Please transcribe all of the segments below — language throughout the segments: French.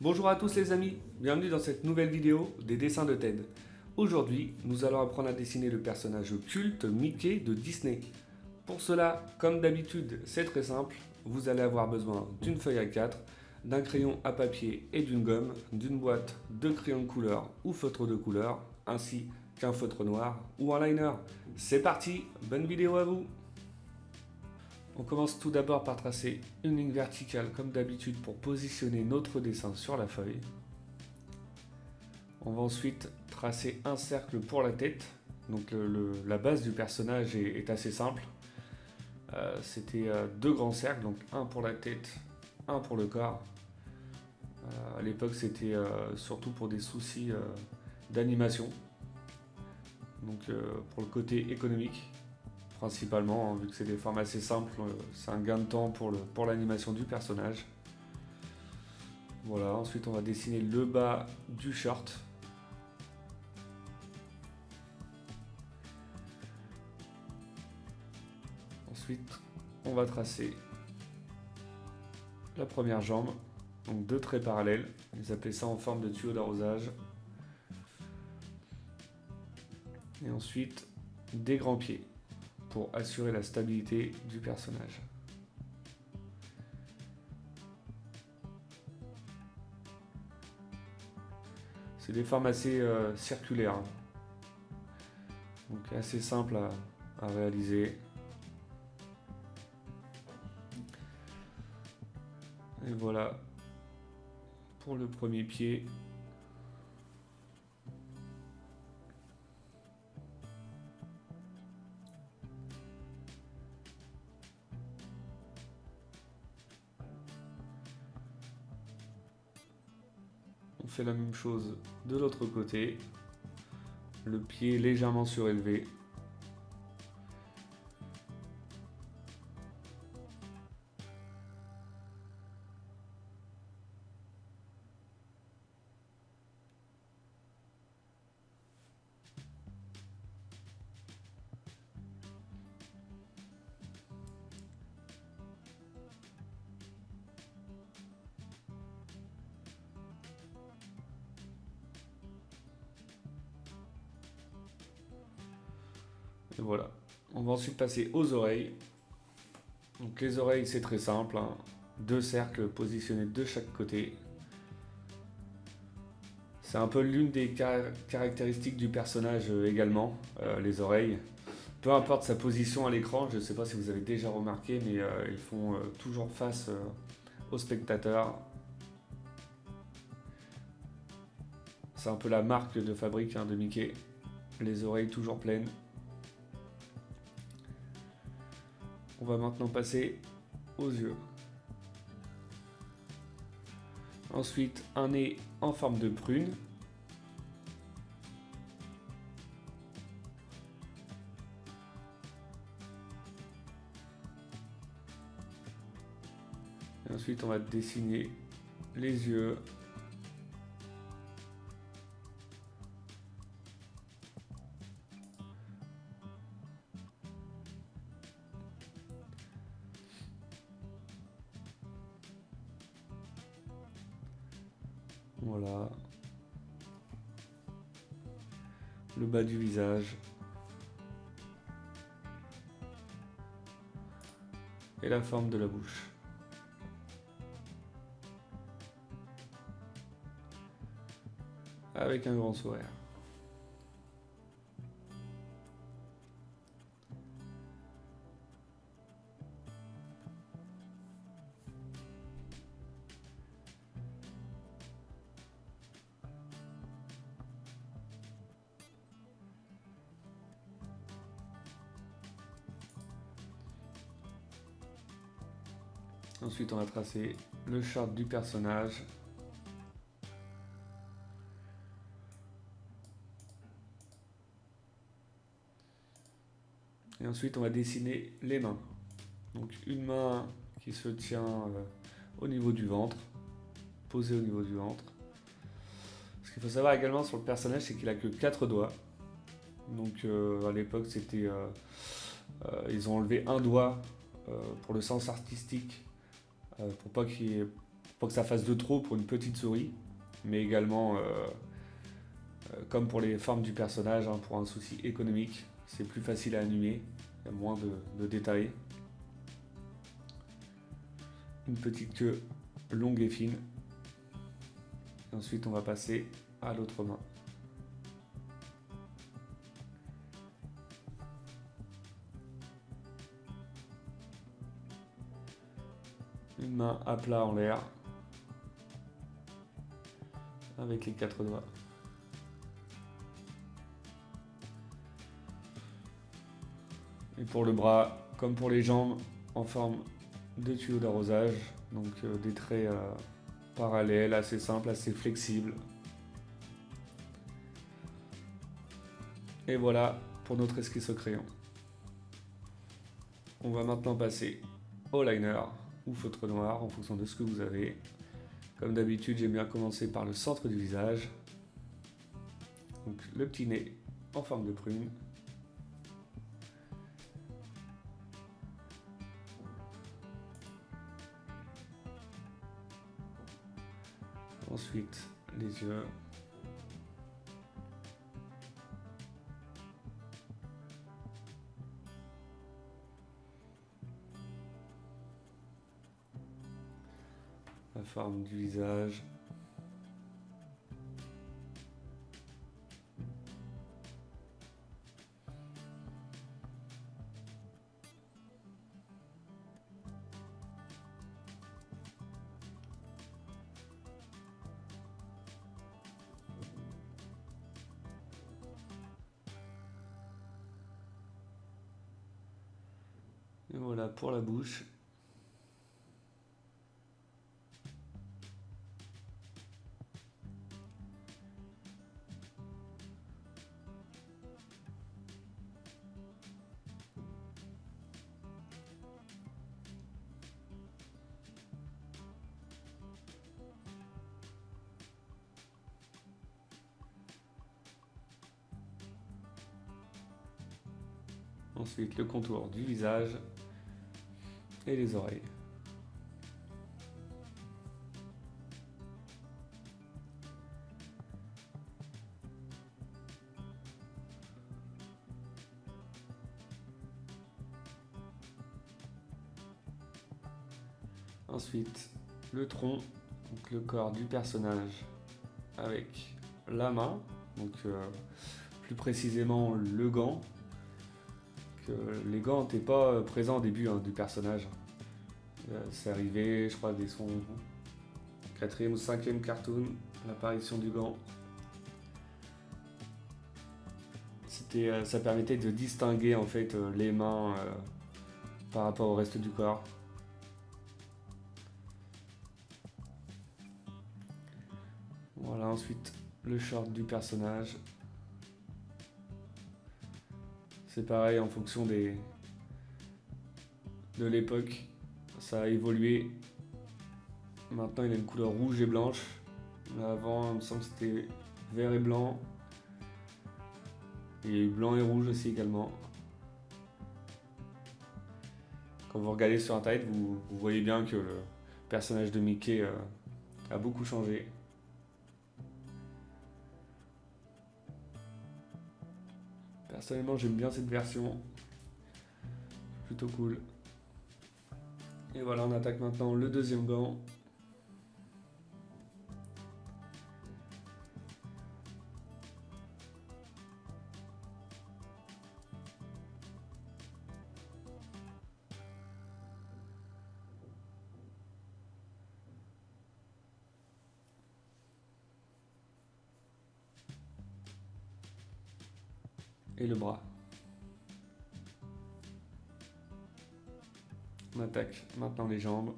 Bonjour à tous les amis, bienvenue dans cette nouvelle vidéo des dessins de Ted. Aujourd'hui, nous allons apprendre à dessiner le personnage culte Mickey de Disney. Pour cela, comme d'habitude, c'est très simple, vous allez avoir besoin d'une feuille A4, d'un crayon à papier et d'une gomme, d'une boîte de crayons de couleur ou feutre de couleur, ainsi qu'un feutre noir ou un liner. C'est parti, bonne vidéo à vous! On commence tout d'abord par tracer une ligne verticale comme d'habitude pour positionner notre dessin sur la feuille. On va ensuite tracer un cercle pour la tête. Donc la base du personnage est assez simple. C'était deux grands cercles, donc un pour la tête, un pour le corps. À l'époque c'était surtout pour des soucis d'animation. Donc pour le côté économique. Principalement, vu que c'est des formes assez simples, c'est un gain de temps pour l'animation du personnage. Voilà, ensuite on va dessiner le bas du short. Ensuite, on va tracer la première jambe, donc deux traits parallèles. Ils appelaient ça en forme de tuyau d'arrosage. Et ensuite, des grands pieds pour assurer la stabilité du personnage. C'est des formes assez circulaires, hein. Donc assez simple à réaliser. Et voilà pour le premier pied. On fait la même chose de l'autre côté, le pied légèrement surélevé. Et voilà. On va ensuite passer aux oreilles. Donc les oreilles, c'est très simple, hein. Deux cercles positionnés de chaque côté. C'est un peu l'une des caractéristiques du personnage également, les oreilles. Peu importe sa position à l'écran, je ne sais pas si vous avez déjà remarqué, mais ils font toujours face au spectateur. C'est un peu la marque de fabrique, hein, de Mickey. Les oreilles toujours pleines. On va maintenant passer aux yeux. Ensuite, un nez en forme de prune. Et ensuite, on va dessiner les yeux. Voilà. Le bas du visage. Et la forme de la bouche. Avec un grand sourire. Ensuite, on va tracer le short du personnage. Et ensuite, on va dessiner les mains. Donc une main qui se tient au niveau du ventre, posée au niveau du ventre. Ce qu'il faut savoir également sur le personnage, c'est qu'il a que 4 doigts. Donc à l'époque, c'était ils ont enlevé un doigt pour le sens artistique, pour pas qu'il y ait pas que ça fasse de trop pour une petite souris, mais également, comme pour les formes du personnage, hein, pour un souci économique, c'est plus facile à animer, il y a moins de détails. Une petite queue longue et fine. Et ensuite, on va passer à l'autre main. Une main à plat en l'air, avec les 4 doigts. Et pour le bras, comme pour les jambes, en forme de tuyau d'arrosage, donc des traits parallèles, assez simples, assez flexibles. Et voilà pour notre esquisse au crayon. On va maintenant passer au liner ou feutre noir en fonction de ce que vous avez. Comme d'habitude, j'aime bien commencer par le centre du visage. Donc le petit nez en forme de prune. Ensuite, les yeux. La forme du visage. Et voilà pour la bouche. Ensuite, le contour du visage et les oreilles. Ensuite, le tronc, donc le corps du personnage avec la main, donc plus précisément le gant. Les gants n'étaient pas présents au début du personnage. C'est arrivé, je crois, dès son 4e ou 5e cartoon, l'apparition du gant. Ça permettait de distinguer en fait les mains par rapport au reste du corps. Voilà, ensuite le short du personnage. C'est pareil en fonction de l'époque, ça a évolué. Maintenant il a une couleur rouge et blanche. Avant il me semble que c'était vert et blanc. Et blanc et rouge aussi également. Quand vous regardez sur internet, vous voyez bien que le personnage de Mickey a beaucoup changé. Personnellement, j'aime bien cette version. Plutôt cool. Et voilà, on attaque maintenant le deuxième gant. Et le bras. On attaque maintenant les jambes.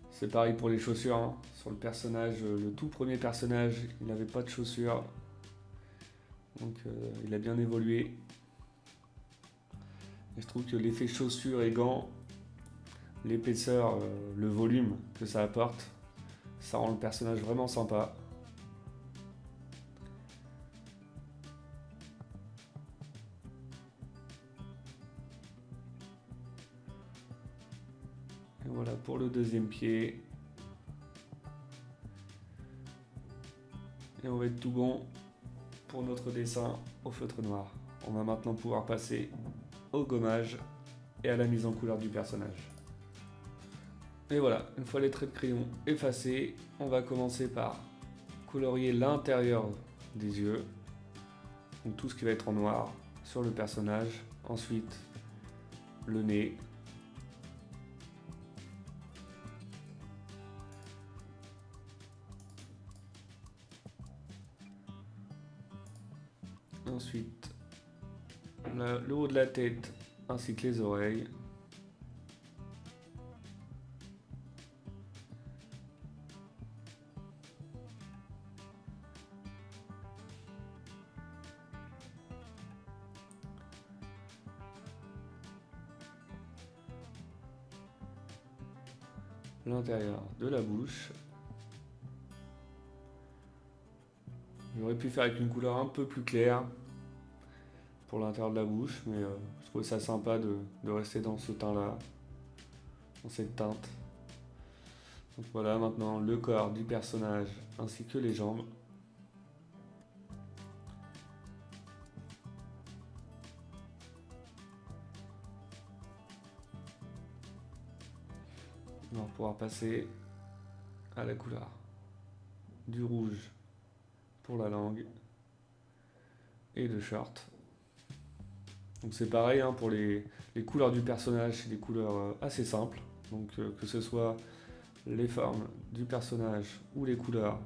C'est pareil pour les chaussures. Hein. Sur le personnage, le tout premier personnage, il n'avait pas de chaussures. Donc il a bien évolué. Et je trouve que l'effet chaussures et gants, l'épaisseur, le volume que ça apporte, ça rend le personnage vraiment sympa. pour le deuxième pied. Et on va être tout bon pour notre dessin au feutre noir. On va maintenant pouvoir passer au gommage et à la mise en couleur du personnage. Et voilà, une fois les traits de crayon effacés, on va commencer par colorier l'intérieur des yeux, donc tout ce qui va être en noir sur le personnage. Ensuite, le nez. Ensuite, le haut de la tête ainsi que les oreilles. L'intérieur de la bouche. J'aurais pu faire avec une couleur un peu plus claire pour l'intérieur de la bouche, mais je trouvais ça sympa de rester dans ce teint-là, dans cette teinte. Donc voilà, maintenant le corps du personnage ainsi que les jambes. On va pouvoir passer à la couleur du rouge pour la langue et le short. Donc c'est pareil hein, pour les couleurs du personnage, c'est des couleurs assez simples. Donc que ce soit les formes du personnage ou les couleurs,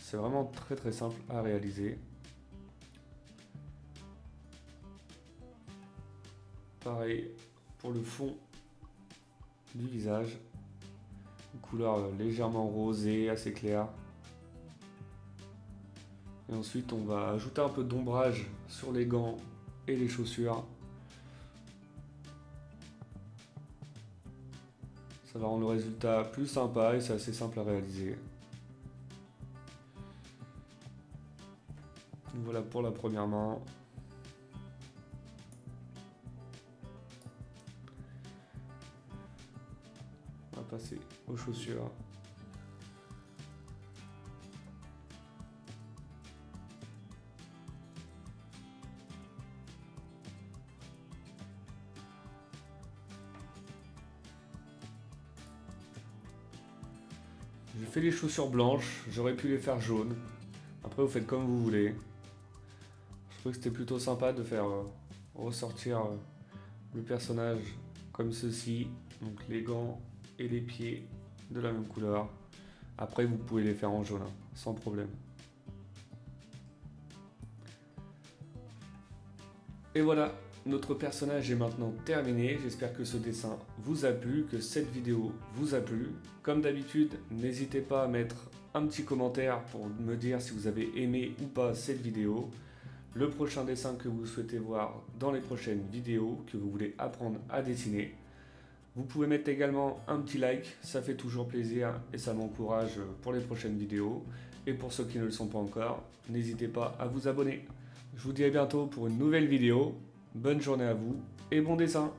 c'est vraiment très simple à réaliser. Pareil pour le fond du visage, une couleur légèrement rosée, assez claire. Et ensuite on va ajouter un peu d'ombrage sur les gants et les chaussures. Ça va rendre le résultat plus sympa et c'est assez simple à réaliser. Donc voilà pour la première main. On va passer aux chaussures. J'ai fait les chaussures blanches, j'aurais pu les faire jaunes. Après vous faites comme vous voulez. Je trouve que c'était plutôt sympa de faire ressortir le personnage comme ceci. Donc les gants et les pieds de la même couleur. Après vous pouvez les faire en jaune, hein, sans problème. Et voilà, notre personnage est maintenant terminé. J'espère que ce dessin vous a plu, que cette vidéo vous a plu. Comme d'habitude, n'hésitez pas à mettre un petit commentaire pour me dire si vous avez aimé ou pas cette vidéo. Le prochain dessin que vous souhaitez voir dans les prochaines vidéos, que vous voulez apprendre à dessiner. Vous pouvez mettre également un petit like, ça fait toujours plaisir et ça m'encourage pour les prochaines vidéos. Et pour ceux qui ne le sont pas encore, n'hésitez pas à vous abonner. Je vous dis à bientôt pour une nouvelle vidéo. Bonne journée à vous et bon dessin!